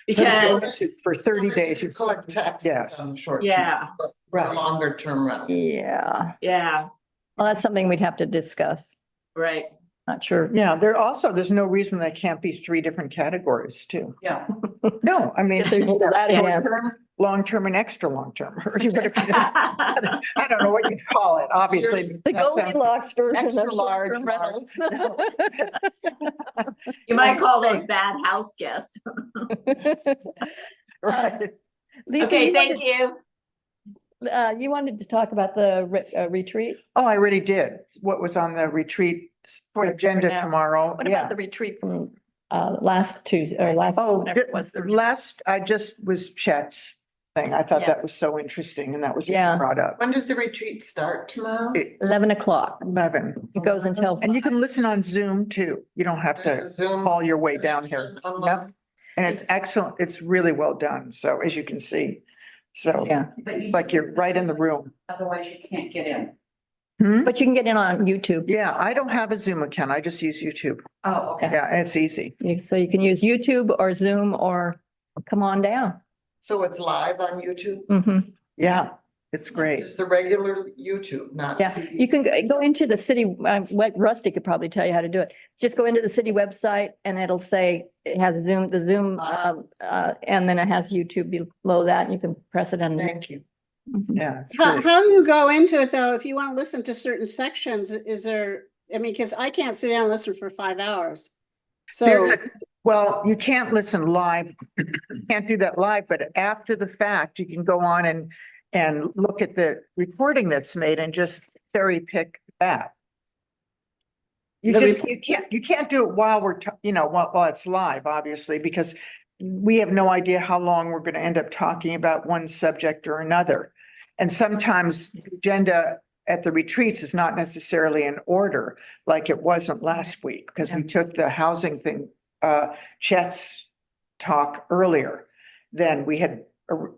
Because, For 30 days. You collect taxes Yes. on short. yeah, Longer term rental. Yeah. yeah. Well, that's something we'd have to discuss. Right. Not sure. Yeah, there's no reason that can't be three different categories too. Yeah. No, I mean, Get their people out again. short-term, long-term and extra long-term. Or whatever. I don't know what you'd call it, obviously. The that sounds- Goldilocks version of extra large, short-term rentals. You might call those bad house guests. Right. Lisa, Okay, you thank wanted, you. you wanted to talk about the retreat? Oh, I already did. What was on the retreat agenda now. tomorrow? What Yeah. about the retreat from last Tuesday or last? Oh, whatever it was. the- last, I just was Chet's thing. I thought Yeah. that was so interesting and that was Yeah. brought up. When does the retreat start tomorrow? 11 o'clock. 11. It goes until. And you can listen on Zoom too. You don't have There's to a Zoom haul your way down here. connection Yep. online. And it's excellent. It's really well done. So as you can see. So Yeah, it's like you're right in the room. Otherwise you can't get in. but you can get in on YouTube. Yeah, I don't have a Zoom account. I just use YouTube. Oh, okay. Yeah, and it's easy. So you can use YouTube or Zoom or come on down. So it's live on YouTube? Mhm. Yeah, it's great. Just the regular YouTube, not Yeah, TV. you can go into the city, what Rusty could probably tell you how to do it. Just go into the city website and it'll say, it has Zoom, the Zoom, and then it has YouTube below that and you can press it and. Thank you. Mhm. Yeah. it's How, great. how do you go into it though? If you want to listen to certain sections, is there, I mean, because I can't sit down and listen for 5 hours. There's So, a, well, you can't listen live. Can't do that live, but after the fact, you can go on and look at the recording that's made and just cherry pick that. You The just, you can't do it while we're, while it's live, obviously, because we have no idea how long we're going to end up talking about one subject or another. And sometimes the agenda at the retreats is not necessarily in order like it wasn't last week, because we took the housing thing, Chet's talk earlier than we had,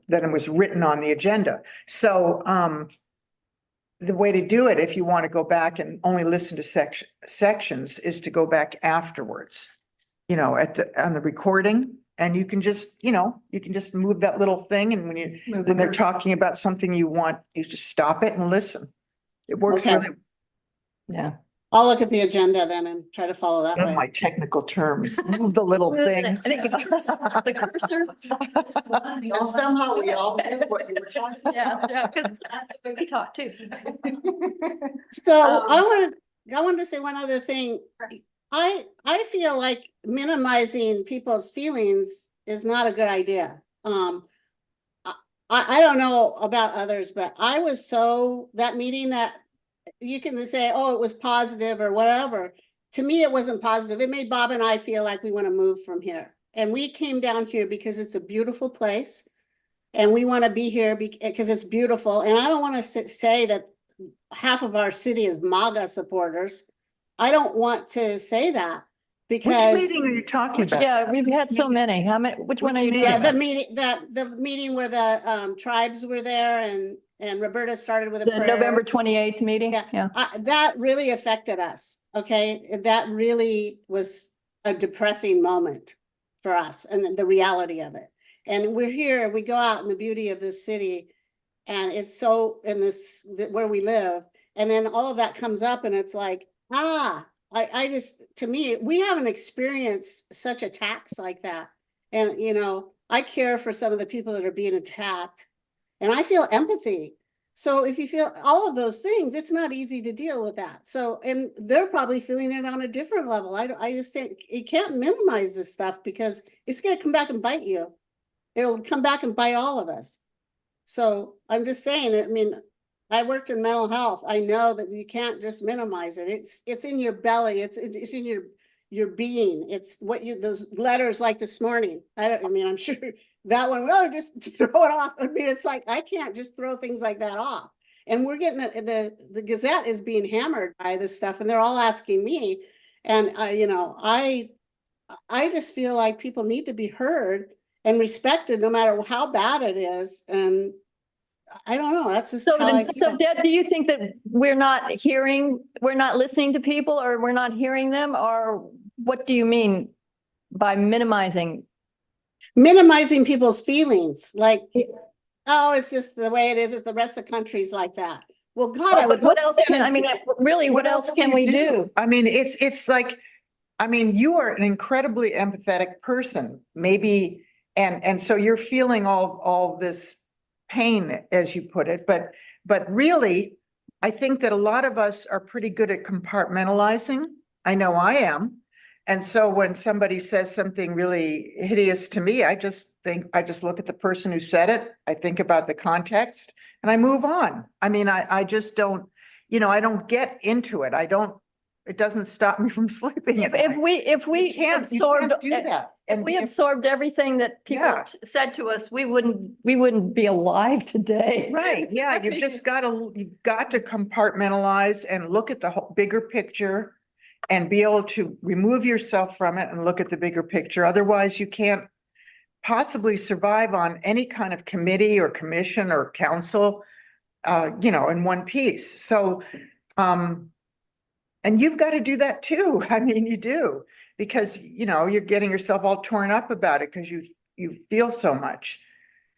than it was written on the agenda. So, the way to do it, if you want to go back and only listen to sections, is to go back afterwards. On the recording, and you can just, move that little thing, and when they're talking about something you want, you just stop it and listen. It works Okay. really, Yeah. I'll look at the agenda then and try to follow that in way. my technical terms, move the little thing. I think the cursor. Well, somehow we all knew what you were talking about. Yeah, because that's the way we talk too. So Um, I wanted to say one other thing. I feel like minimizing people's feelings is not a good idea. I don't know about others, but I was that meeting that you can say, oh, it was positive or whatever. To me, it wasn't positive. It made Bob and I feel like we want to move from here. And we came down here because it's a beautiful place. And we want to be here because it's beautiful. And I don't want to say that half of our city is MAGA supporters. I don't want to say that Which because. meeting are you talking about? Yeah, we've had so many. How many, which one are you? meeting? talking Yeah, about? the meeting where the tribes were there and Roberta started with a The prayer. November 28th meeting? Yeah. Yeah. That really affected us, okay? That really was a depressing moment for us and the reality of it. And we're here, we go out in the beauty of this city and it's so in this, where we live. And then all of that comes up and it's like, I just, to me, we haven't experienced such attacks like that. And, I care for some of the people that are being attacked and I feel empathy. So if you feel all of those things, it's not easy to deal with that. So, and they're probably feeling it on a different level. I just think you can't minimize this stuff because it's going to come back and bite you. It'll come back and bite all of us. So I'm just saying, I mean, I worked in mental health. I know that you can't just minimize it. It's in your belly. It's in your being. It's what those letters like this morning. I'm sure that one, well, just throw it off. I mean, it's like, I can't just throw things like that off. And we're getting the Gazette is being hammered by this stuff and they're all asking me. And I just feel like people need to be heard and respected no matter how bad it is. And I don't know, that's just how I feel. So Deb, do you think that we're not listening to people or we're not hearing them? Or what do you mean by minimizing People's feelings, like, oh, it's just the way it is. It's the rest of the country's like that. Well, God, I would. What hope else that can, I mean, really, what else can we do? I mean, it's like, I mean, you are an incredibly empathetic person, maybe, and so you're feeling all this pain, as you put it, but really, I think that a lot of us are pretty good at compartmentalizing. I know I am. And so when somebody says something really hideous to me, I just look at the person who said it, I think about the context, and I move on. I mean, I just don't, I don't get into it. It doesn't stop me from sleeping at If night. we You can't absorbed, do that. if we absorbed everything that people Yeah. said to us, we wouldn't be alive today. Right, yeah, you've got to compartmentalize and look at the whole bigger picture and be able to remove yourself from it and look at the bigger picture. Otherwise, you can't possibly survive on any kind of committee or commission or council, in one piece. So, and you've got to do that too. I mean, you do, because, you're getting yourself all torn up about it because you feel so much.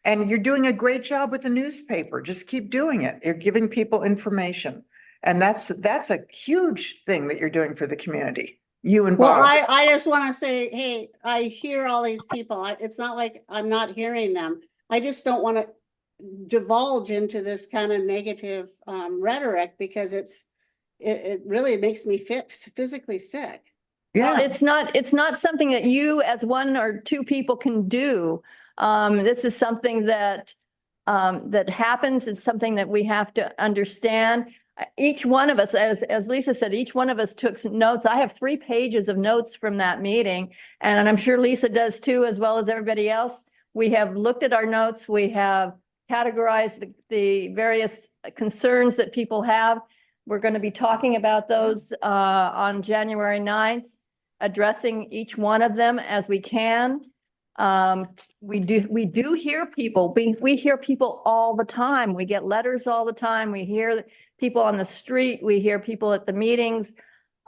And you're doing a great job with the newspaper. Just keep doing it. You're giving people information. And that's a huge thing that you're doing for the community. You and Well, Bob. I just want to say, hey, I hear all these people. It's not like I'm not hearing them. I just don't want to divulge into this kind of negative rhetoric because it really makes me physically sick. Well, Yeah, it's not something that you as one or two people can do. This is something that happens. It's something that we have to understand. Each one of us, as Lisa said, each one of us took some notes. I have 3 pages of notes from that meeting, and I'm sure Lisa does too, as well as everybody else. We have looked at our notes. We have categorized the various concerns that people have. We're going to be talking about those on January 9th, addressing each one of them as we can. We do hear people. We hear people all the time. We get letters all the time. We hear people on the street. We hear people at the meetings.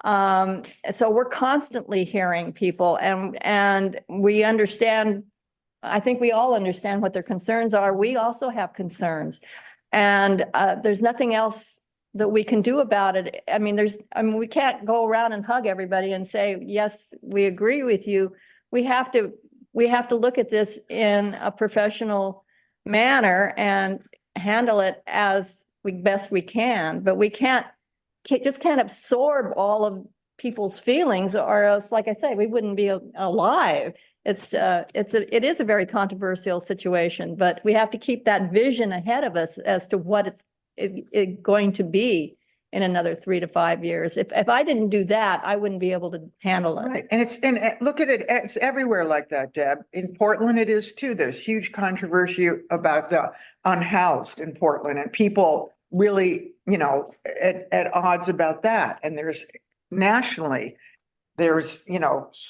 So we're constantly hearing people, and we understand. I think we all understand what their concerns are. We also have concerns, and there's nothing else that we can do about it. I mean, we can't go around and hug everybody and say, yes, we agree with you. We have to look at this in a professional manner and handle it as best we can, but we can't absorb all of people's feelings, or else, like I say, we wouldn't be alive. It is a very controversial situation, but we have to keep that vision ahead of us as to what it's going to be in another 3 to 5 years. If I didn't do that, I wouldn't be able to handle it. right. And look at it, it's everywhere like that, Deb. In Portland, it is too. There's huge controversy about the unhoused in Portland, and people really, at odds about that. And there's nationally, there's,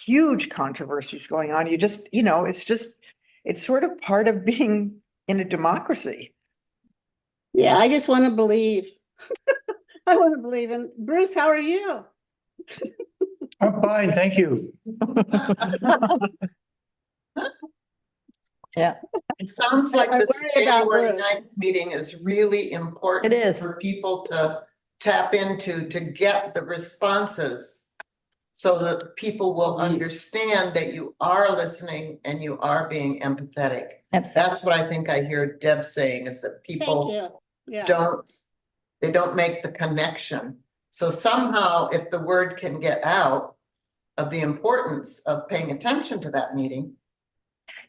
huge controversies going on. You just, it's sort of part of being in a democracy. Yeah, I just want to believe. I want to believe in Bruce. How are you? I'm fine, thank you. Yeah, It sounds like I this worry about January Bruce. 9th meeting is really important. It is. For people to tap into, to get the responses, so that people will understand that you are listening and you are being empathetic. That's what I think I hear Deb saying, is that Thank people you. Yeah. don't make the connection. So somehow, if the word can get out of the importance of paying attention to that meeting.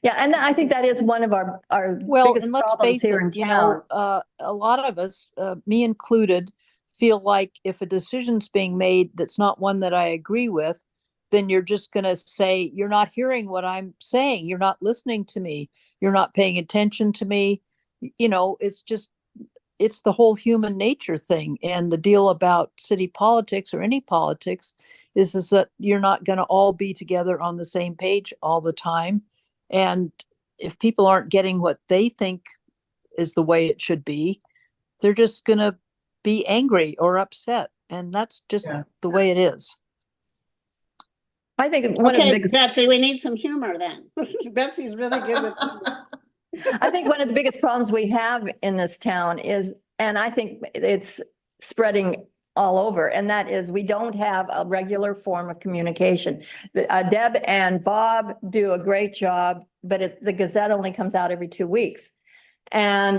yeah, and I think that is one of our Well, biggest and let's problems face here it, in town. a lot of us, me included, feel like if a decision's being made that's not one that I agree with, then you're just going to say, you're not hearing what I'm saying. You're not listening to me. You're not paying attention to me. It's the whole human nature thing. And the deal about city politics or any politics is that you're not going to all be together on the same page all the time. And if people aren't getting what they think is the way it should be, they're just going to be angry or upset. And that's just the way it is. I think one of the biggest, Betsy, we need some humor then. Betsy's really good with humor. I think one of the biggest problems we have in this town is And I think it's spreading all over, and that is we don't have a regular form of communication. Deb and Bob do a great job, but the Gazette only comes out every 2 weeks. And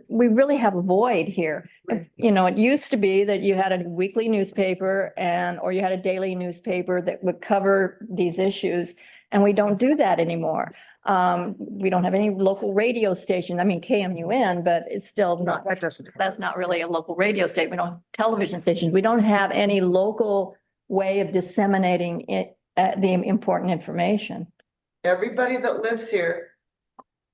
we really have a void here. You know, it used to be that you had a weekly newspaper or you had a daily newspaper that would cover these issues, and we don't do that anymore. We don't have any local radio station. I mean, KMUN, but it's still not, that's not really a local radio station. We don't have television stations. We don't have any local way of disseminating the important information. Everybody that lives here,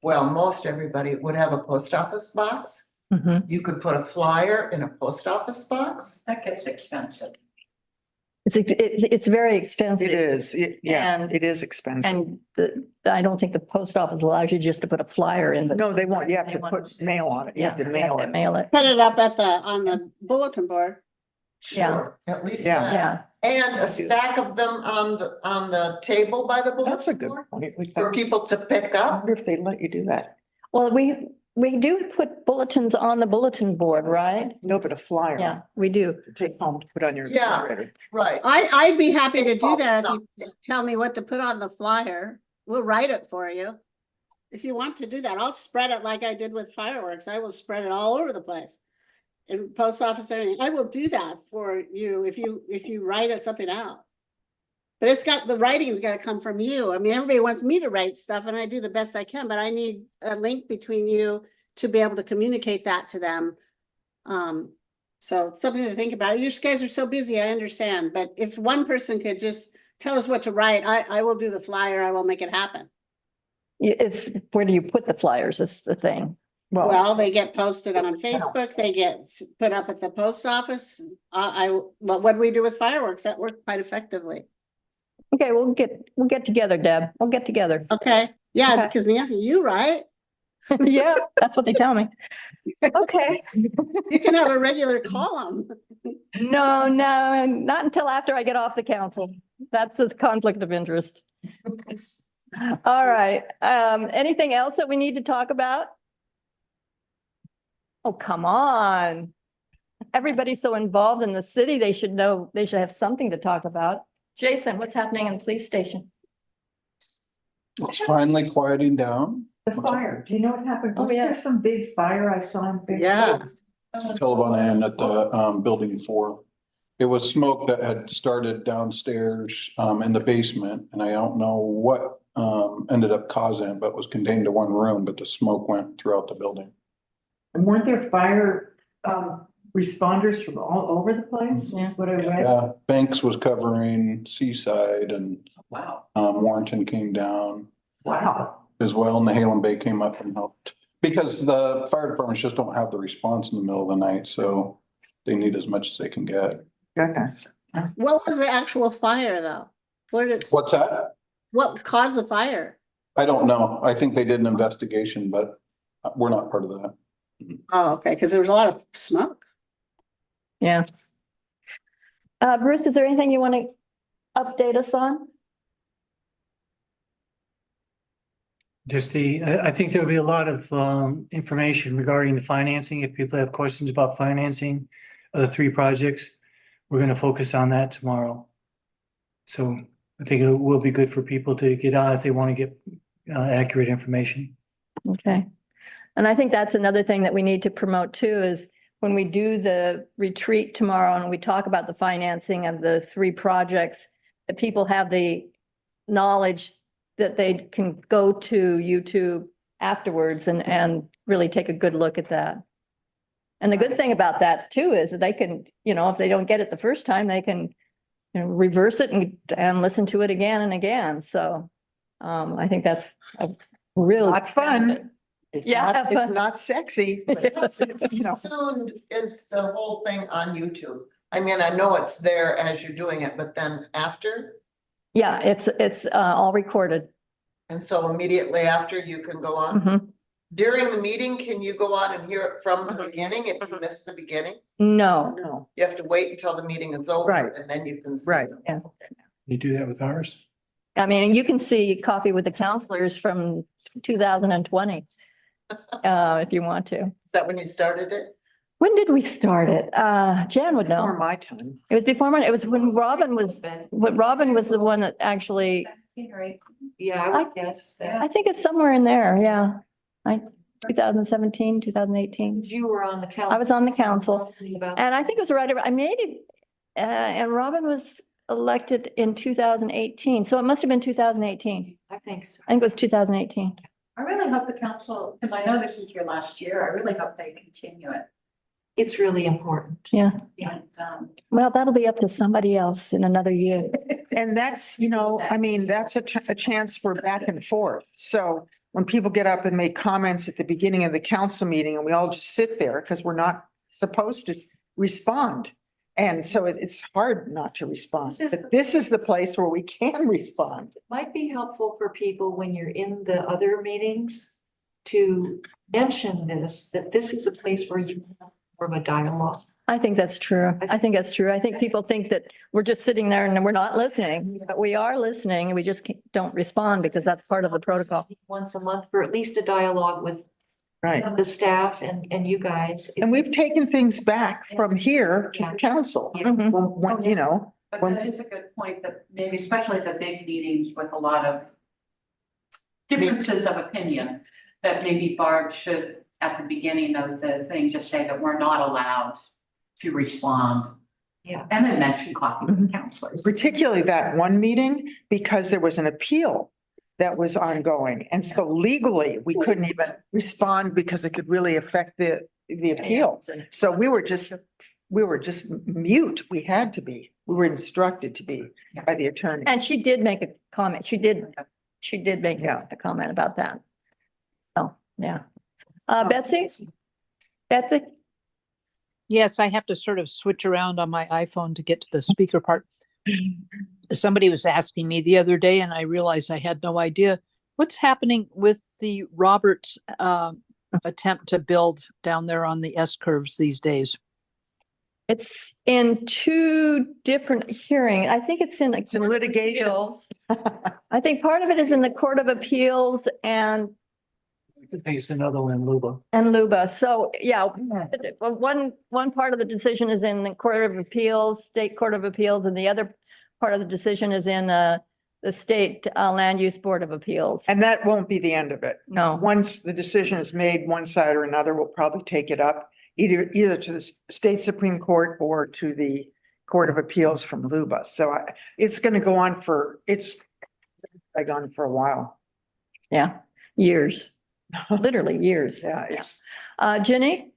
well, most everybody would have a post office box. Mhm. You could put a flyer in a post office box. That gets expensive. It's very expensive. It is, yeah, And- it is expensive. And I don't think the post office allows you just to put a flyer in. No, they won't. You have They to want- put mail on it. You have to Yeah, mail it. Mail it. Put it up on the bulletin board. Sure, at least Yeah. that. Yeah. And a stack of them on the table by the That's a bulletin good board point. for people to pick I up. wonder if they let you do that. Well, we do put bulletins on the bulletin board, right? No, but a flyer. Yeah, we do. To take home to put on your. Yeah. refrigerator. Right. I'd be happy to do that if you tell me what to put on the flyer. We'll write it for you. If you want to do that, I'll spread it like I did with fireworks. I will spread it all over the place. In post office, everything. I will do that for you if you write something out. But the writing's gotta come from you. I mean, everybody wants me to write stuff and I do the best I can, but I need a link between you to be able to communicate that to them. So it's something to think about. You guys are so busy, I understand, but if one person could just tell us what to write, I will do the flyer. I will make it happen. It's, where do you put the flyers is the thing. Well, they get posted on Facebook, they get put up at the post office. What do we do with fireworks? That worked quite effectively. Okay, we'll get together, Deb. We'll get together. Okay, yeah, Okay. because Nancy, you right? Yeah, that's what they tell me. Okay. You can have a regular column. No, not until after I get off the council. That's a conflict of interest. All right. Anything else that we need to talk about? Oh, come on. Everybody's so involved in the city, they should know, they should have something to talk about. Jason, what's happening in the police station? It's finally quieting down. The fire, do you know what happened? Oh, Was yeah. there some big fire I saw in Facebook? Yeah. Telebon and at the building 4. It was smoke that had started downstairs in the basement, and I don't know what ended up causing it, but was contained to one room, but the smoke went throughout the building. And weren't there fire responders from all over the place? Yeah. Is what I read. Yeah, Banks was covering Seaside, and Wow, Warrenton came down wow. as well, and the Halem Bay came up and helped. Because the fire departments just don't have the response in the middle of the night, so they need as much as they can get. Goodness. What was the actual fire though? What's that? What caused the fire? I don't know. I think they did an investigation, but we're not part of that. Oh, okay, because there was a lot of smoke. Yeah. Bruce, is there anything you want to update us on? Just I think there'll be a lot of information regarding the financing. If people have questions about financing of the 3 projects, we're going to focus on that tomorrow. So I think it will be good for people to get on if they want to get accurate information. Okay. And I think that's another thing that we need to promote too, is when we do the retreat tomorrow and we talk about the financing of the 3 projects, that people have the knowledge that they can go to YouTube afterwards and really take a good look at that. And the good thing about that too is that they can, if they don't get it the first time, they can reverse it and listen to it again and again. So I think that's a real Not fun. It's Yeah, not, but- it's not sexy. But it's, Soon is the whole thing on YouTube. I mean, I know it's there as you're doing it, but then after, Yeah, it's all recorded. and so immediately after you can go on. Mhm. During the meeting, can you go on and hear it from the beginning if you missed the beginning? No, No, You have to wait until the meeting is over Right. and then you can. see Right. them. Yeah. You do that with ours? I mean, you can see Coffee with the Councilors from 2020. if you want to. Is that when you started it? When did we start it? Jan would Before know. my time. It was before mine. It was when Robin was the one that actually, Yeah, I would guess that. I think it's somewhere in there, yeah. 2017, 2018. You were on the council. I was on the council. About- And I think it was right around, I made it, and Robin was elected in 2018. So it must have been 2018. I think so. I think it was 2018. I really hope the council, because I know this is your last year, I really hope they continue it. It's really important. Yeah. And, Well, that'll be up to somebody else in another year. And that's, you know, I mean, that's a chance for back and forth. So when people get up and make comments at the beginning of the council meeting and we all just sit there because we're not supposed to respond. And so it's hard not to respond. But this is the place where we can respond. It might be helpful for people when you're in the other meetings to mention this, that this is a place where you have more of a dialogue. I think that's true. I think that's true. I think people think that we're just sitting there and we're not listening, but we are listening and we just don't respond because that's part of the protocol. Once a month for at least a dialogue with Right. some of the staff and you guys. And we've taken things back from here to the council. Mhm. When, you know, but Well- that is a good point that maybe especially the big meetings with a lot of differences of opinion, that maybe Barb should, at the beginning of the thing, just say that we're not allowed to respond. Yeah. And then mention coffee with counselors. particularly that one meeting, because there was an appeal that was ongoing. And so legally, we couldn't even respond because it could really affect the appeal. So we were just mute. We had to be. We were instructed to be by the attorney. And she did make a comment. She did make Yeah. a comment about that. Oh, yeah. Betsy? Betsy? Yes, I have to sort of switch around on my iPhone to get to the speaker part. Somebody was asking me the other day and I realized I had no idea what's happening with the Roberts attempt to build down there on the S curves these days. It's in two different hearings. I think it's in. It's in litigation. I think part of it is in the Court of Appeals and I think it's another one, Luba. Luba. So, yeah, one part of the decision is in the Court of Appeals, State Court of Appeals, and the other part of the decision is in the State Land Use Board of Appeals. And that won't be the end of it. No, Once the decision is made, one side or another will probably take it up either to the state Supreme Court or to the Court of Appeals from Luba. So it's going to go on it's gone for a while. yeah, years, literally years. Yeah. Jenny?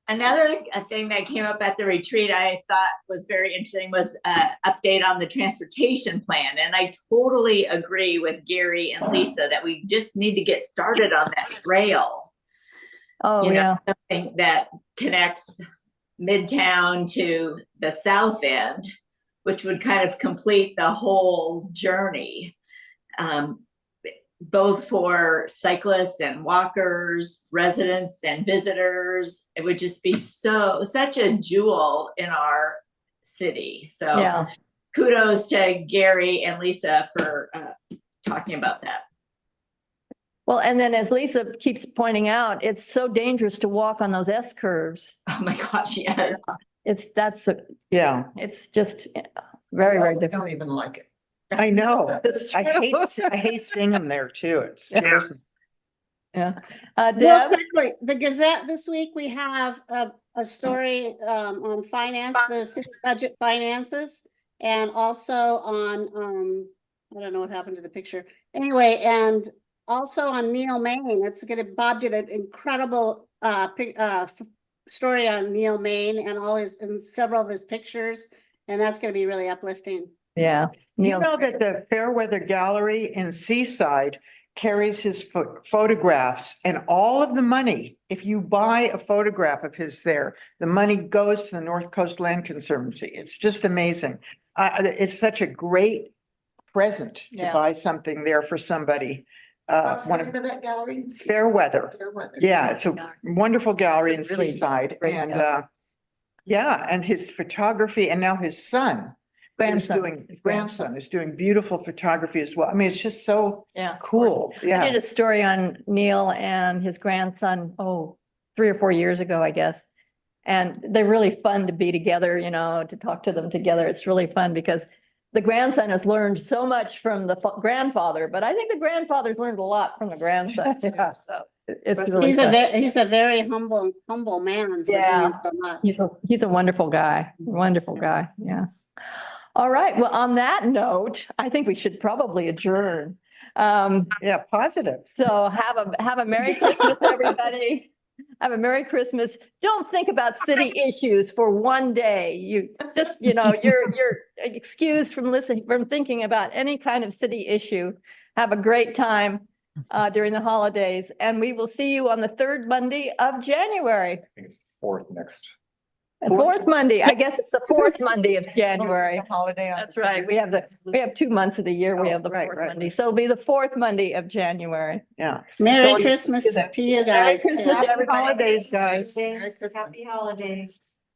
Another thing that came up at the retreat I thought was very interesting was update on the transportation plan. And I totally agree with Gary and Lisa that we just need to get started on that rail. Oh, You know, yeah. something that connects Midtown to the south end, which would kind of complete the whole journey. Both for cyclists and walkers, residents and visitors. It would just be such a jewel in our city. So Yeah. kudos to Gary and Lisa for talking about that. Well, and then as Lisa keeps pointing out, it's so dangerous to walk on those S curves. Oh my gosh, yes. It's Yeah, just very, very I different. don't even like it. I know. It's I true. hate seeing them there too. It scares me. Yeah. Real Deb? quickly, the Gazette this week, we have a story on finance, the city budget finances. And also on, I don't know what happened to the picture. Anyway, and also on Neil Main, Bob did an incredible story on Neil Main and several of his pictures. And that's gonna be really uplifting. Yeah. You know that the Fairweather Gallery in Seaside carries his photographs, and all of the money, if you buy a photograph of his there, the money goes to the North Coast Land Conservancy. It's just amazing. It's such a great present to Yeah. buy something there for somebody. What's the One name of of that gallery? Fairweather. Fairweather. Yeah, it's a wonderful gallery in It's a really Seaside great and gallery. yeah, and his photography and now his son doing, his grandson is doing beautiful photography as well. I mean, it's just so Yeah. cool. I Yeah. did a story on Neil and his grandson, 3 or 4 years ago, I guess. And they're really fun to be together, you know, to talk to them together. It's really fun because the grandson has learned so much from the grandfather, but I think the grandfather's learned a lot from the grandson. Yeah, so it's really He's fun. he's a very humble man for Yeah. doing so much. He's a wonderful guy, wonderful guy. Yes. All right. Well, on that note, I think we should probably adjourn. Yeah, positive. So have a Merry Christmas, everybody. Have a Merry Christmas. Don't think about city issues for one day. You just, you're excused from thinking about any kind of city issue. Have a great time during the holidays, and we will see you on the third Monday of January. I think it's fourth next. Fourth Monday. I guess it's the fourth Monday of January. Holiday. That's right. We have 2 months of the year. We Oh, have the right, fourth right, Monday. So it'll be the fourth Monday of January. Yeah. Merry Christmas to you guys. too. Christmas, everybody. Holidays, guys. Happy holidays.